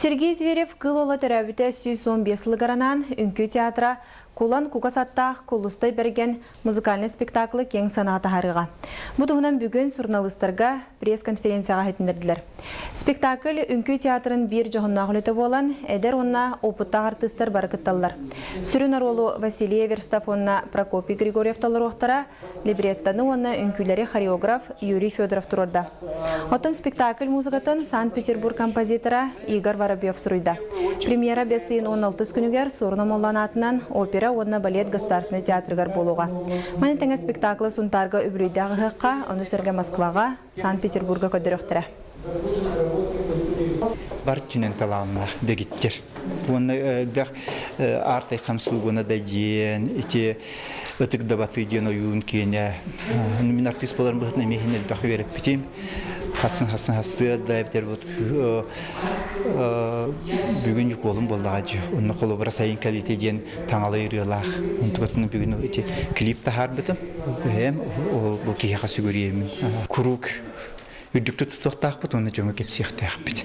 Сергей Зверев кыл терәбіті 115 лыгаранан үнкі театра Кулан Кукасаттақ Кулустай берген музыкальный спектаклы кең санаты харыға. Бұдығынан бүгін журналистерға пресс-конференцияға хетіндерділер. Спектакль үнкі театрын бір жоғыннағы үлеті болан, әдер онна опыттақ артистер барықытталылар. Сүрін аролу Василия Верстав онна Прокопий Григорьев талыр оқтара, либреттаны онна үнкілері хореограф Юрий Федоров тұрорда. Отын спектакль музыкатын Санкт-Петербург композитора Игорь Воробьев сұруйда. Премьера бесейін 16 күнігер сорным оланатынан опера одна балет государственный театргар болуға. Маны тәңі спектаклы сұнтарға үбілейді ағыққа, оны сәрге Москваға, Санкт-Петербурга көдіріқтірі. Бар түнен талауына дегеттер. Оны артай қамсылығына да дейін, өтік дабаты дейін ойуын кейіне. Мен артист боларын бұғытына мейін әлбақы веріп бітейм. Хасын дайыптер бұд. Бүгін жүк олым болды ағаджы. Оны қолы бұра сайын кәлеті дейін таңалы үйрелақ. Онтығытыны бүгін клип тахар бітім. Бұл кейі қасы көреемін. Күрук. Үдікті тұтықтақ бұд, оны жоңы кеп сияқтақ біт.